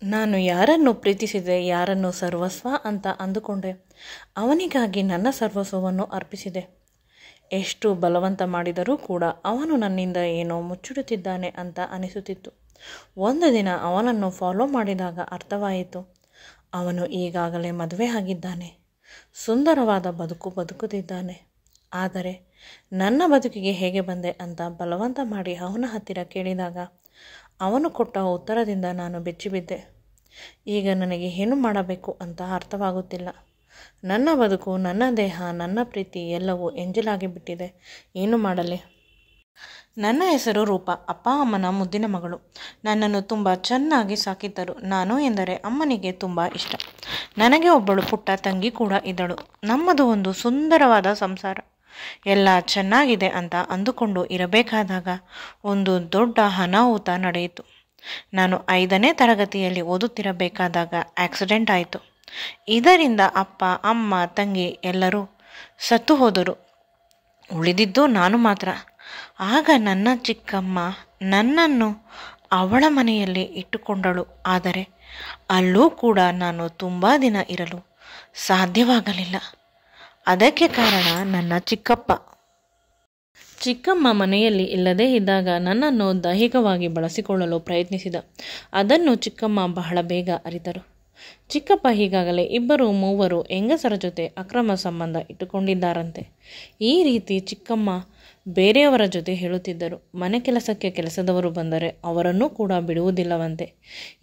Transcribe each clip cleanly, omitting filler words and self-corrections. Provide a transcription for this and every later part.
ನಾನು ಯಾರನ್ನು ಪ್ರೀತಿಸಿದೆ, ಯಾರನ್ನು ಸರ್ವಸ್ವ ಅಂತ ಅಂದುಕೊಂಡೆ, ಅವನಿಗಾಗಿ ನನ್ನ ಸರ್ವಸ್ವವನ್ನು ಅರ್ಪಿಸಿದೆ. ಎಷ್ಟು ಬಲವಂತ ಮಾಡಿದರೂ ಕೂಡ ಅವನು ನನ್ನಿಂದ ಏನೋ ಮುಚ್ಚಿಡುತ್ತಿದ್ದಾನೆ ಅಂತ ಅನಿಸುತ್ತಿತ್ತು. ಒಂದು ದಿನ ಅವನನ್ನು ಫಾಲೋ ಮಾಡಿದಾಗ ಅರ್ಥವಾಯಿತು, ಅವನು ಈಗಾಗಲೇ ಮದುವೆ ಆಗಿದ್ದಾನೆ, ಸುಂದರವಾದ ಬದುಕು ಬದುಕುತ್ತಿದ್ದಾನೆ. ಆದರೆ ನನ್ನ ಬದುಕಿಗೆ ಹೇಗೆ ಬಂದೆ ಅಂತ ಬಲವಂತ ಮಾಡಿ ಅವನ ಹತ್ತಿರ ಕೇಳಿದಾಗ ಅವನು ಕೊಟ್ಟ ಉತ್ತರದಿಂದ ನಾನು ಬೆಚ್ಚಿಬಿದ್ದೆ. ಈಗ ನನಗೆ ಏನು ಮಾಡಬೇಕು ಅಂತ ಅರ್ಥವಾಗುತ್ತಿಲ್ಲ. ನನ್ನ ಬದುಕು, ನನ್ನ ದೇಹ, ನನ್ನ ಪ್ರೀತಿ ಎಲ್ಲವೂ ಎಂಜಲಾಗಿ ಬಿಟ್ಟಿದೆ. ಏನು ಮಾಡಲಿ? ನನ್ನ ಹೆಸರು ರೂಪ. ಅಪ್ಪ ಅಮ್ಮನ ಮುದ್ದಿನ ಮಗಳು. ನನ್ನನ್ನು ತುಂಬ ಚೆನ್ನಾಗಿ ಸಾಕಿದ್ದರು. ನಾನು ಎಂದರೆ ಅಮ್ಮನಿಗೆ ತುಂಬ ಇಷ್ಟ. ನನಗೆ ಒಬ್ಬಳು ಪುಟ್ಟ ತಂಗಿ ಕೂಡ ಇದ್ದಳು. ನಮ್ಮದು ಒಂದು ಸುಂದರವಾದ ಸಂಸಾರ. ಎಲ್ಲ ಚೆನ್ನಾಗಿದೆ ಅಂತ ಅಂದುಕೊಂಡು ಇರಬೇಕಾದಾಗ ಒಂದು ದೊಡ್ಡ ಅನಾಹುತ ನಡೆಯಿತು. ನಾನು 5ನೇ ತರಗತಿಯಲ್ಲಿ ಓದುತ್ತಿರಬೇಕಾದಾಗ ಆಕ್ಸಿಡೆಂಟ್ ಆಯಿತು. ಇದರಿಂದ ಅಪ್ಪ, ಅಮ್ಮ, ತಂಗಿ ಎಲ್ಲರೂ ಸತ್ತು ಹೋದರು. ಉಳಿದಿದ್ದು ನಾನು ಮಾತ್ರ. ಆಗ ನನ್ನ ಚಿಕ್ಕಮ್ಮ ನನ್ನನ್ನು ಅವಳ ಮನೆಯಲ್ಲಿ ಇಟ್ಟುಕೊಂಡಳು. ಆದರೆ ಅಲ್ಲೂ ಕೂಡ ನಾನು ತುಂಬ ದಿನ ಇರಲು ಸಾಧ್ಯವಾಗಲಿಲ್ಲ. ಅದಕ್ಕೆ ಕಾರಣ ನನ್ನ ಚಿಕ್ಕಮ್ಮ ಮನೆಯಲ್ಲಿ ಇಲ್ಲದೇ ಇದ್ದಾಗ ನನ್ನನ್ನು ದೈಹಿಕವಾಗಿ ಬಳಸಿಕೊಳ್ಳಲು ಪ್ರಯತ್ನಿಸಿದ. ಅದನ್ನು ಚಿಕ್ಕಮ್ಮ ಬಹಳ ಬೇಗ ಅರಿತರು. ಚಿಕ್ಕಪ್ಪ ಈಗಾಗಲೇ 2-3 ಹೆಂಗಸರ ಜೊತೆ ಅಕ್ರಮ ಸಂಬಂಧ ಇಟ್ಟುಕೊಂಡಿದ್ದಾರಂತೆ. ಈ ರೀತಿ ಚಿಕ್ಕಮ್ಮ ಬೇರೆಯವರ ಜೊತೆ ಹೇಳುತ್ತಿದ್ದರು. ಮನೆ ಕೆಲಸಕ್ಕೆ ಕೆಲಸದವರು ಬಂದರೆ ಅವರನ್ನೂ ಕೂಡ ಬಿಡುವುದಿಲ್ಲವಂತೆ.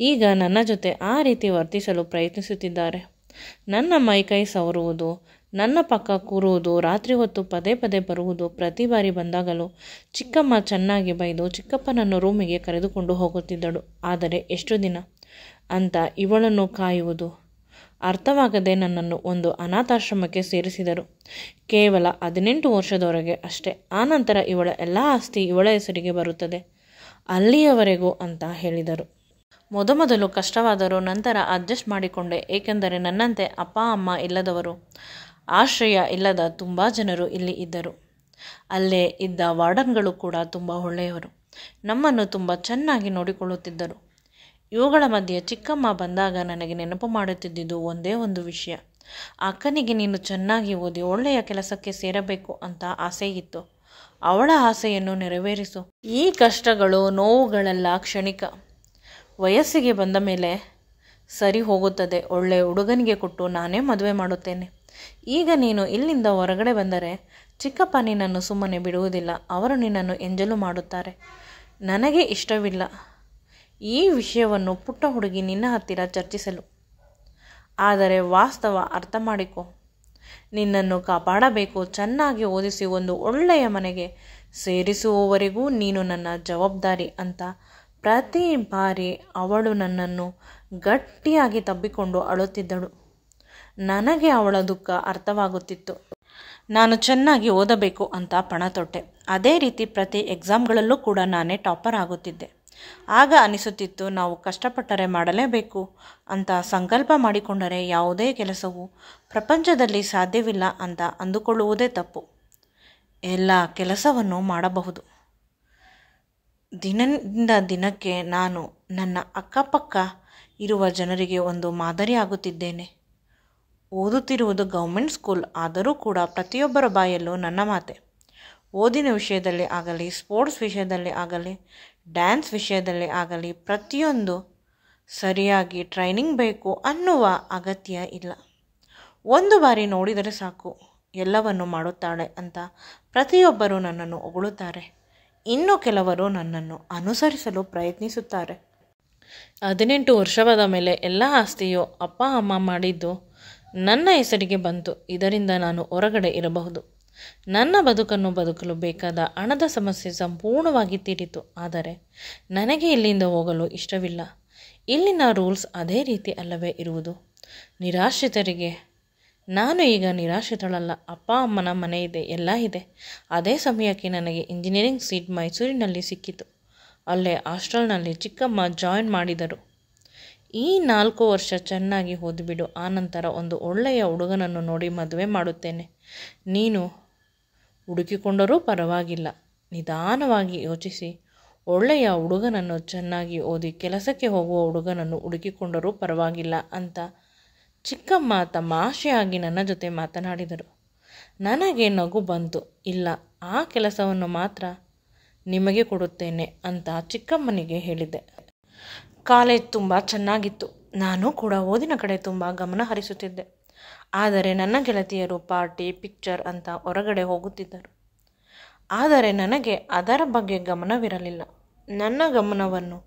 ಈಗ ನನ್ನ ಜೊತೆ ಆ ರೀತಿ ವರ್ತಿಸಲು ಪ್ರಯತ್ನಿಸುತ್ತಿದ್ದಾರೆ. ನನ್ನ ಮೈಕೈ ಸವರುವುದು, ನನ್ನ ಪಕ್ಕ ಕೂರುವುದು, ರಾತ್ರಿ ಹೊತ್ತು ಪದೇ ಪದೇ ಬರುವುದು. ಪ್ರತಿ ಬಾರಿ ಬಂದಾಗಲೂ ಚಿಕ್ಕಮ್ಮ ಚೆನ್ನಾಗಿ ಬೈದು ಚಿಕ್ಕಪ್ಪನನ್ನು ರೂಮಿಗೆ ಕರೆದುಕೊಂಡು ಹೋಗುತ್ತಿದ್ದಳು. ಆದರೆ ಎಷ್ಟು ದಿನ ಅಂತ ಇವಳನ್ನು ಕಾಯುವುದು? ಅರ್ಥವಾಗದೆ ನನ್ನನ್ನು ಒಂದು ಅನಾಥಾಶ್ರಮಕ್ಕೆ ಸೇರಿಸಿದರು. ಕೇವಲ 18 ವರ್ಷದವರೆಗೆ ಅಷ್ಟೇ. ಆನಂತರ ಇವಳ ಎಲ್ಲ ಆಸ್ತಿ ಇವಳ ಹೆಸರಿಗೆ ಬರುತ್ತದೆ, ಅಲ್ಲಿಯವರೆಗೂ ಅಂತ ಹೇಳಿದರು. ಮೊದಲು ಕಷ್ಟವಾದರೂ ನಂತರ ಅಡ್ಜಸ್ಟ್ ಮಾಡಿಕೊಂಡೆ. ಏಕೆಂದರೆ ನನ್ನಂತೆ ಅಪ್ಪ ಅಮ್ಮ ಇಲ್ಲದವರು, ಆಶ್ರಯ ಇಲ್ಲದ ತುಂಬ ಜನರು ಇಲ್ಲಿ ಇದ್ದರು. ಅಲ್ಲೇ ಇದ್ದ ವಾರ್ಡನ್ಗಳು ಕೂಡ ತುಂಬ ಒಳ್ಳೆಯವರು. ನಮ್ಮನ್ನು ತುಂಬ ಚೆನ್ನಾಗಿ ನೋಡಿಕೊಳ್ಳುತ್ತಿದ್ದರು. ಇವುಗಳ ಮಧ್ಯೆ ಚಿಕ್ಕಮ್ಮ ಬಂದಾಗ ನನಗೆ ನೆನಪು ಮಾಡುತ್ತಿದ್ದುದು ಒಂದೇ ಒಂದು ವಿಷಯ. ಅಕ್ಕನಿಗೆ ನೀನು ಚೆನ್ನಾಗಿ ಓದಿ ಒಳ್ಳೆಯ ಕೆಲಸಕ್ಕೆ ಸೇರಬೇಕು ಅಂತ ಆಸೆ ಇತ್ತು. ಅವಳ ಆಸೆಯನ್ನು ನೆರವೇರಿಸು. ಈ ಕಷ್ಟಗಳು, ನೋವುಗಳೆಲ್ಲ ಕ್ಷಣಿಕ. ವಯಸ್ಸಿಗೆ ಬಂದ ಮೇಲೆ ಸರಿ ಹೋಗುತ್ತದೆ. ಒಳ್ಳೆಯ ಹುಡುಗನಿಗೆ ಕೊಟ್ಟು ನಾನೇ ಮದುವೆ ಮಾಡುತ್ತೇನೆ. ಈಗ ನೀನು ಇಲ್ಲಿಂದ ಹೊರಗಡೆ ಬಂದರೆ ಚಿಕ್ಕಪ್ಪ ನಿನ್ನನ್ನು ಸುಮ್ಮನೆ ಬಿಡುವುದಿಲ್ಲ. ಅವರು ನಿನ್ನನ್ನು ಎಂಜಲು ಮಾಡುತ್ತಾರೆ. ನನಗೆ ಇಷ್ಟವಿಲ್ಲ ಈ ವಿಷಯವನ್ನು ಪುಟ್ಟ ಹುಡುಗಿ ನಿನ್ನ ಹತ್ತಿರ ಚರ್ಚಿಸಲು. ಆದರೆ ವಾಸ್ತವ ಅರ್ಥ ಮಾಡಿಕೊ. ನಿನ್ನನ್ನು ಕಾಪಾಡಬೇಕು. ಚೆನ್ನಾಗಿ ಓದಿಸಿ ಒಂದು ಒಳ್ಳೆಯ ಮನೆಗೆ ಸೇರಿಸುವವರೆಗೂ ನೀನು ನನ್ನ ಜವಾಬ್ದಾರಿ ಅಂತ ಪ್ರತಿ ಬಾರಿ ಅವಳು ನನ್ನನ್ನು ಗಟ್ಟಿಯಾಗಿ ತಬ್ಬಿಕೊಂಡು ಅಳುತ್ತಿದ್ದಳು. ನನಗೆ ಅವಳ ದುಃಖ ಅರ್ಥವಾಗುತ್ತಿತ್ತು. ನಾನು ಚೆನ್ನಾಗಿ ಓದಬೇಕು ಅಂತ ಪಣ ತೊಟ್ಟೆ. ಅದೇ ರೀತಿ ಪ್ರತಿ ಎಕ್ಸಾಮ್ಗಳಲ್ಲೂ ಕೂಡ ನಾನೇ ಟಾಪರ್ ಆಗುತ್ತಿದ್ದೆ. ಆಗ ಅನಿಸುತ್ತಿತ್ತು, ನಾವು ಕಷ್ಟಪಟ್ಟರೆ ಮಾಡಲೇಬೇಕು ಅಂತ ಸಂಕಲ್ಪ ಮಾಡಿಕೊಂಡರೆ ಯಾವುದೇ ಕೆಲಸವೂ ಪ್ರಪಂಚದಲ್ಲಿ ಸಾಧ್ಯವಿಲ್ಲ ಅಂತ ಅಂದುಕೊಳ್ಳುವುದೇ ತಪ್ಪು. ಎಲ್ಲ ಕೆಲಸವನ್ನು ಮಾಡಬಹುದು. ದಿನದಿಂದ ದಿನಕ್ಕೆ ನಾನು ನನ್ನ ಅಕ್ಕಪಕ್ಕ ಇರುವ ಜನರಿಗೆ ಒಂದು ಮಾದರಿ ಆಗುತ್ತಿದ್ದೇನೆ. ಓದುತ್ತಿರುವುದು ಗೌರ್ಮೆಂಟ್ ಸ್ಕೂಲ್ ಆದರೂ ಕೂಡ ಪ್ರತಿಯೊಬ್ಬರ ಬಾಯಲ್ಲೂ ನನ್ನ ಮಾತೆ. ಓದಿನ ವಿಷಯದಲ್ಲಿ ಆಗಲಿ, ಸ್ಪೋರ್ಟ್ಸ್ ವಿಷಯದಲ್ಲಿ ಆಗಲಿ, ಡ್ಯಾನ್ಸ್ ವಿಷಯದಲ್ಲಿ ಆಗಲಿ ಪ್ರತಿಯೊಂದು ಸರಿಯಾಗಿ ಟ್ರೈನಿಂಗ್ ಬೇಕು ಅನ್ನುವ ಅಗತ್ಯ ಇಲ್ಲ. ಒಂದು ಬಾರಿ ನೋಡಿದರೆ ಸಾಕು ಎಲ್ಲವನ್ನು ಮಾಡುತ್ತಾಳೆ ಅಂತ ಪ್ರತಿಯೊಬ್ಬರೂ ನನ್ನನ್ನು ಹೊಗಳುತ್ತಾರೆ. ಇನ್ನು ಕೆಲವರು ನನ್ನನ್ನು ಅನುಸರಿಸಲು ಪ್ರಯತ್ನಿಸುತ್ತಾರೆ. 18 ವರ್ಷವಾದ ಮೇಲೆ ಎಲ್ಲ ಆಸ್ತಿಯು ಅಪ್ಪ ಅಮ್ಮ ಮಾಡಿದ್ದು ನನ್ನ ಹೆಸರಿಗೆ ಬಂತು. ಇದರಿಂದ ನಾನು ಹೊರಗಡೆ ಇರಬಹುದು. ನನ್ನ ಬದುಕನ್ನು ಬದುಕಲು ಬೇಕಾದ ಹಣದ ಸಮಸ್ಯೆ ಸಂಪೂರ್ಣವಾಗಿ ತೀರಿತು. ಆದರೆ ನನಗೆ ಇಲ್ಲಿಂದ ಹೋಗಲು ಇಷ್ಟವಿಲ್ಲ. ಇಲ್ಲಿನ ರೂಲ್ಸ್ ಅದೇ ರೀತಿ ಅಲ್ಲವೇ ಇರುವುದು? ನಿರಾಶ್ರಿತರಿಗೆ. ನಾನು ಈಗ ನಿರಾಶ್ರಿತಳಲ್ಲ. ಅಪ್ಪ ಅಮ್ಮನ ಮನೆ ಇದೆ, ಎಲ್ಲ ಇದೆ. ಅದೇ ಸಮಯಕ್ಕೆ ನನಗೆ ಇಂಜಿನಿಯರಿಂಗ್ ಸೀಟ್ ಮೈಸೂರಿನಲ್ಲಿ ಸಿಕ್ಕಿತು. ಅಲ್ಲೇ ಹಾಸ್ಟೆಲ್ನಲ್ಲಿ ಚಿಕ್ಕಮ್ಮ ಜಾಯಿನ್ ಮಾಡಿದರು. ಈ 4 ವರ್ಷ ಚೆನ್ನಾಗಿ ಓದಿಬಿಡು. ಆನಂತರ ಒಂದು ಒಳ್ಳೆಯ ಹುಡುಗನನ್ನು ನೋಡಿ ಮದುವೆ ಮಾಡುತ್ತೇನೆ. ನೀನು ಹುಡುಕಿಕೊಂಡರೂ ಪರವಾಗಿಲ್ಲ. ನಿಧಾನವಾಗಿ ಯೋಚಿಸಿ ಒಳ್ಳೆಯ ಹುಡುಗನನ್ನು ಚೆನ್ನಾಗಿ ಓದಿ ಕೆಲಸಕ್ಕೆ ಹೋಗುವ ಹುಡುಗನನ್ನು ಹುಡುಕಿಕೊಂಡರೂ ಪರವಾಗಿಲ್ಲ ಅಂತ ಚಿಕ್ಕಮ್ಮ ತಮಾಷೆಯಾಗಿ ನನ್ನ ಜೊತೆ ಮಾತನಾಡಿದರು. ನನಗೆ ನಗು ಬಂತು. ಇಲ್ಲ, ಆ ಕೆಲಸವನ್ನು ಮಾತ್ರ ನಿಮಗೆ ಕೊಡುತ್ತೇನೆ ಅಂತ ಚಿಕ್ಕಮ್ಮನಿಗೆ ಹೇಳಿದ್ದೆ. ಕಾಲೇಜ್ ತುಂಬ ಚೆನ್ನಾಗಿತ್ತು. ನಾನು ಕೂಡ ಓದಿನ ಕಡೆ ತುಂಬ ಗಮನ ಹರಿಸುತ್ತಿದ್ದೆ. ಆದರೆ ನನ್ನ ಗೆಳತಿಯರು ಪಾರ್ಟಿ, ಪಿಕ್ಚರ್ ಅಂತ ಹೊರಗಡೆ ಹೋಗುತ್ತಿದ್ದರು. ಆದರೆ ನನಗೆ ಅದರ ಬಗ್ಗೆ ಗಮನವಿರಲಿಲ್ಲ. ನನ್ನ ಗಮನವನ್ನು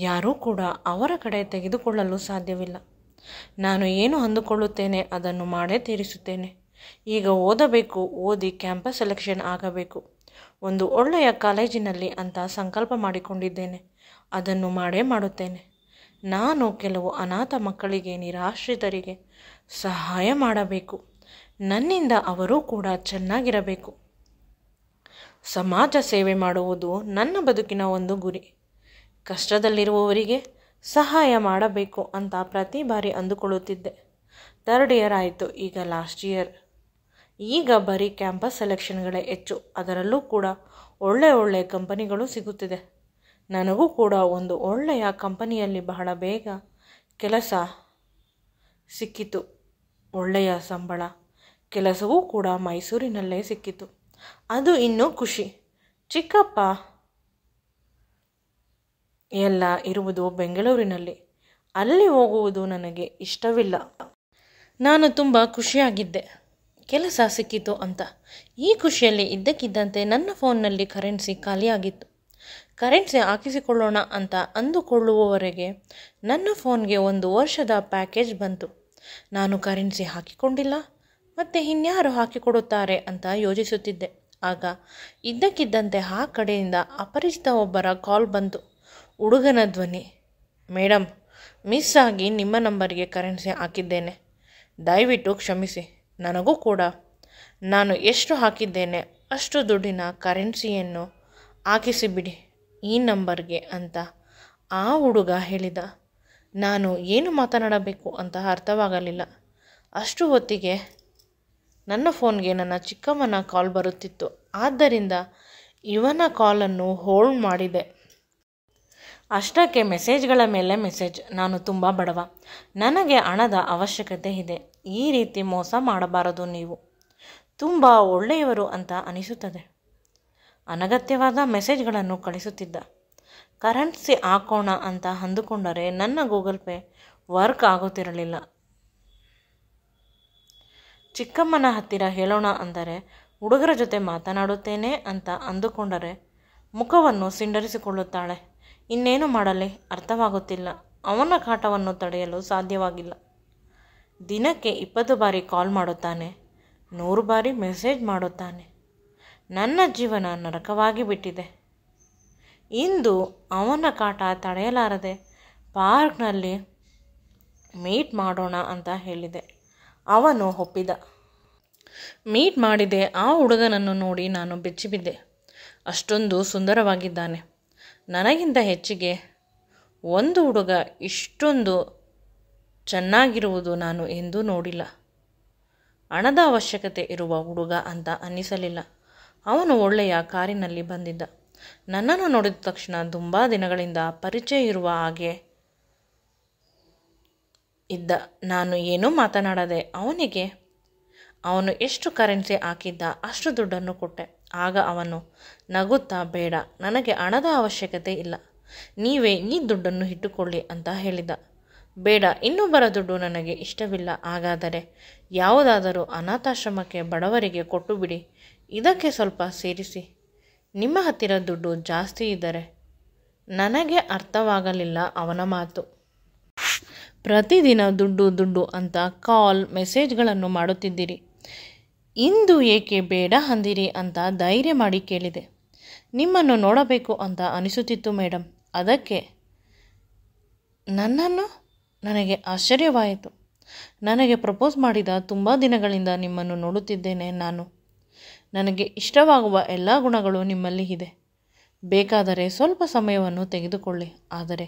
ಯಾರೂ ಕೂಡ ಅವರ ಕಡೆ ತೆಗೆದುಕೊಳ್ಳಲು ಸಾಧ್ಯವಿಲ್ಲ. ನಾನು ಏನು ಅಂದುಕೊಳ್ಳುತ್ತೇನೆ ಅದನ್ನು ಮಾಡೇ ತೀರಿಸುತ್ತೇನೆ. ಈಗ ಓದಬೇಕು, ಓದಿ ಕ್ಯಾಂಪಸ್ ಸೆಲೆಕ್ಷನ್ ಆಗಬೇಕು, ಒಂದು ಒಳ್ಳೆಯ ಕಾಲೇಜಿನಲ್ಲಿ ಅಂತ ಸಂಕಲ್ಪ ಮಾಡಿಕೊಂಡಿದ್ದೇನೆ. ಅದನ್ನು ಮಾಡೇ ಮಾಡುತ್ತೇನೆ. ನಾನು ಕೆಲವು ಅನಾಥ ಮಕ್ಕಳಿಗೆ, ನಿರಾಶ್ರಿತರಿಗೆ ಸಹಾಯ ಮಾಡಬೇಕು. ನನ್ನಿಂದ ಅವರೂ ಕೂಡ ಚೆನ್ನಾಗಿರಬೇಕು. ಸಮಾಜ ಸೇವೆ ಮಾಡುವುದು ನನ್ನ ಬದುಕಿನ ಒಂದು ಗುರಿ. ಕಷ್ಟದಲ್ಲಿರುವವರಿಗೆ ಸಹಾಯ ಮಾಡಬೇಕು ಅಂತ ಪ್ರತಿ ಬಾರಿ ಅಂದುಕೊಳ್ಳುತ್ತಿದ್ದೆ. 3rd ಇಯರ್ ಆಯಿತು, ಈಗ ಲಾಸ್ಟ್ ಇಯರ್. ಈಗ ಬರೀ ಕ್ಯಾಂಪಸ್ ಸೆಲೆಕ್ಷನ್ಗಳೇ ಹೆಚ್ಚು. ಅದರಲ್ಲೂ ಕೂಡ ಒಳ್ಳೆ ಕಂಪನಿಗಳು ಸಿಗುತ್ತಿದೆ. ನನಗೂ ಕೂಡ ಒಂದು ಒಳ್ಳೆಯ ಕಂಪನಿಯಲ್ಲಿ ಬಹಳ ಬೇಗ ಕೆಲಸ ಸಿಕ್ಕಿತು. ಒಳ್ಳೆಯ ಸಂಬಳ. ಕೆಲಸವೂ ಕೂಡ ಮೈಸೂರಿನಲ್ಲೇ ಸಿಕ್ಕಿತು. ಅದು ಇನ್ನೂ ಖುಷಿ. ಚಿಕ್ಕಪ್ಪ ಎಲ್ಲ ಇರುವುದು ಬೆಂಗಳೂರಿನಲ್ಲಿ. ಅಲ್ಲಿ ಹೋಗುವುದು ನನಗೆ ಇಷ್ಟವಿಲ್ಲ. ನಾನು ತುಂಬ ಖುಷಿಯಾಗಿದ್ದೆ ಕೆಲಸ ಸಿಕ್ಕಿತು ಅಂತ. ಈ ಖುಷಿಯಲ್ಲಿ ಇದ್ದಕ್ಕಿದ್ದಂತೆ ನನ್ನ ಫೋನ್ನಲ್ಲಿ ಕರೆನ್ಸಿ ಖಾಲಿಯಾಗಿತ್ತು. ಕರೆನ್ಸಿ ಹಾಕಿಸಿಕೊಳ್ಳೋಣ ಅಂತ ಅಂದುಕೊಳ್ಳುವವರೆಗೆ ನನ್ನ ಫೋನ್ಗೆ 1 ವರ್ಷದ ಪ್ಯಾಕೇಜ್ ಬಂತು. ನಾನು ಕರೆನ್ಸಿ ಹಾಕಿಕೊಂಡಿಲ್ಲ, ಮತ್ತು ಇನ್ಯಾರು ಹಾಕಿಕೊಡುತ್ತಾರೆ ಅಂತ ಯೋಚಿಸುತ್ತಿದ್ದೆ. ಆಗ ಇದ್ದಕ್ಕಿದ್ದಂತೆ ಆ ಕಡೆಯಿಂದ ಅಪರಿಚಿತ ಒಬ್ಬರ ಕಾಲ್ ಬಂತು. ಹುಡುಗನ ಧ್ವನಿ. ಮೇಡಮ್, ಮಿಸ್ ಆಗಿ ನಿಮ್ಮ ನಂಬರ್ಗೆ ಕರೆನ್ಸಿ ಹಾಕಿದ್ದೇನೆ, ದಯವಿಟ್ಟು ಕ್ಷಮಿಸಿ. ನನಗೂ ಕೂಡ ನಾನು ಎಷ್ಟು ಹಾಕಿದ್ದೇನೆ ಅಷ್ಟು ದುಡ್ಡಿನ ಕರೆನ್ಸಿಯನ್ನು ಹಾಕಿಸಿಬಿಡಿ ಈ ನಂಬರ್ಗೆ ಅಂತ ಆ ಹುಡುಗ ಹೇಳಿದ. ನಾನು ಏನು ಮಾತನಾಡಬೇಕು ಅಂತ ಅರ್ಥವಾಗಲಿಲ್ಲ. ಅಷ್ಟು ಹೊತ್ತಿಗೆ ನನ್ನ ಫೋನ್ಗೆ ನನ್ನ ಚಿಕ್ಕಮ್ಮನ ಕಾಲ್ ಬರುತ್ತಿತ್ತು. ಆದ್ದರಿಂದ ಇವನ ಕಾಲನ್ನು ಹೋಲ್ಡ್ ಮಾಡಿದೆ. ಅಷ್ಟಕ್ಕೆ ಮೆಸೇಜ್ಗಳ ಮೇಲೆ ಮೆಸೇಜ್. ನಾನು ತುಂಬ ಬಡವ, ನನಗೆ ಹಣದ ಅವಶ್ಯಕತೆ ಇದೆ. ಈ ರೀತಿ ಮೋಸ ಮಾಡಬಾರದು, ನೀವು ತುಂಬ ಒಳ್ಳೆಯವರು ಅಂತ ಅನಿಸುತ್ತದೆ. ಅನಗತ್ಯವಾದ ಮೆಸೇಜ್ಗಳನ್ನು ಕಳಿಸುತ್ತಿದ್ದ. ಕರೆನ್ಸಿ ಹಾಕೋಣ ಅಂತ ಅಂದುಕೊಂಡರೆ ನನ್ನ ಗೂಗಲ್ ಪೇ ವರ್ಕ್ ಆಗುತ್ತಿರಲಿಲ್ಲ. ಚಿಕ್ಕಮ್ಮನ ಹತ್ತಿರ ಹೇಳೋಣ ಅಂದರೆ ಹುಡುಗರ ಜೊತೆ ಮಾತನಾಡುತ್ತೇನೆ ಅಂತ ಅಂದುಕೊಂಡರೆ ಮುಖವನ್ನು ಸಿಂಡರಿಸಿಕೊಳ್ಳುತ್ತಾಳೆ. ಇನ್ನೇನು ಮಾಡಲಿ ಅರ್ಥವಾಗುತ್ತಿಲ್ಲ. ಅವನ ಕಾಟವನ್ನು ತಡೆಯಲು ಸಾಧ್ಯವಾಗಿಲ್ಲ. ದಿನಕ್ಕೆ 20 ಬಾರಿ ಕಾಲ್ ಮಾಡುತ್ತಾನೆ, 100 ಬಾರಿ ಮೆಸೇಜ್ ಮಾಡುತ್ತಾನೆ. ನನ್ನ ಜೀವನ ನರಕವಾಗಿ ಬಿಟ್ಟಿದೆ. ಇಂದು ಅವನ ಕಾಟ ತಡೆಯಲಾರದೆ ಪಾರ್ಕ್ನಲ್ಲಿ ಮೀಟ್ ಮಾಡೋಣ ಅಂತ ಹೇಳಿದೆ. ಅವನು ಒಪ್ಪಿದ. ಮೀಟ್ ಮಾಡಿದೆ. ಆ ಹುಡುಗನನ್ನು ನೋಡಿ ನಾನು ಬೆಚ್ಚಿಬಿದ್ದೆ. ಅಷ್ಟೊಂದು ಸುಂದರವಾಗಿದ್ದಾನೆ. ನನಗಿಂತ ಹೆಚ್ಚಿಗೆ ಒಂದು ಹುಡುಗ ಇಷ್ಟೊಂದು ಚೆನ್ನಾಗಿರುವುದು ನಾನು ಎಂದೂ ನೋಡಿಲ್ಲ. ಹಣದ ಅವಶ್ಯಕತೆ ಇರುವ ಹುಡುಗ ಅಂತ ಅನ್ನಿಸಲಿಲ್ಲ. ಅವನು ಒಳ್ಳೆಯ ಕಾರಿನಲ್ಲಿ ಬಂದಿದ್ದ. ನನ್ನನ್ನು ನೋಡಿದ ತಕ್ಷಣ ತುಂಬ ದಿನಗಳಿಂದ ಪರಿಚಯ ಇರುವ ಹಾಗೆ ಇದ್ದ. ನಾನು ಏನೂ ಮಾತನಾಡದೆ ಅವನು ಎಷ್ಟು ಕರೆನ್ಸಿ ಹಾಕಿದ್ದ ಅಷ್ಟು ದುಡ್ಡನ್ನು ಕೊಟ್ಟೆ. ಆಗ ಅವನು ನಗುತ್ತಾ, ಬೇಡ, ನನಗೆ ಹಣದ ಅವಶ್ಯಕತೆ ಇಲ್ಲ, ನೀವೇ ಈ ದುಡ್ಡನ್ನು ಇಟ್ಟುಕೊಳ್ಳಿ ಅಂತ ಹೇಳಿದ. ಬೇಡ, ಇನ್ನೊಬ್ಬರ ದುಡ್ಡು ನನಗೆ ಇಷ್ಟವಿಲ್ಲ. ಹಾಗಾದರೆ ಯಾವುದಾದರೂ ಅನಾಥಾಶ್ರಮಕ್ಕೆ ಬಡವರಿಗೆ ಕೊಟ್ಟು ಬಿಡಿ, ಇದಕ್ಕೆ ಸ್ವಲ್ಪ ಸೇರಿಸಿ. ನಿಮ್ಮ ಹತ್ತಿರ ದುಡ್ಡು ಜಾಸ್ತಿ ಇದ್ದರೆ. ನನಗೆ ಅರ್ಥವಾಗಲಿಲ್ಲ ಅವನ ಮಾತು. ಪ್ರತಿದಿನ ದುಡ್ಡು ಅಂತ ಕಾಲ್ ಮೆಸೇಜ್ಗಳನ್ನು ಮಾಡುತ್ತಿದ್ದೀರಿ, ಇಂದು ಏಕೆ ಬೇಡ ಅಂದಿರಿ ಅಂತ ಧೈರ್ಯ ಮಾಡಿ ಕೇಳಿದೆ. ನಿಮ್ಮನ್ನು ನೋಡಬೇಕು ಅಂತ ಅನಿಸುತ್ತಿತ್ತು ಮೇಡಮ್, ಅದಕ್ಕೆ. ನನಗೆ ಆಶ್ಚರ್ಯವಾಯಿತು. ನನಗೆ ಪ್ರಪೋಸ್ ಮಾಡಿದ ತುಂಬ ದಿನಗಳಿಂದ ನಿಮ್ಮನ್ನು ನೋಡುತ್ತಿದ್ದೇನೆ ನಾನು. ನನಗೆ ಇಷ್ಟವಾಗುವ ಎಲ್ಲ ಗುಣಗಳು ನಿಮ್ಮಲ್ಲಿ ಇದೆ. ಬೇಕಾದರೆ ಸ್ವಲ್ಪ ಸಮಯವನ್ನು ತೆಗೆದುಕೊಳ್ಳಿ, ಆದರೆ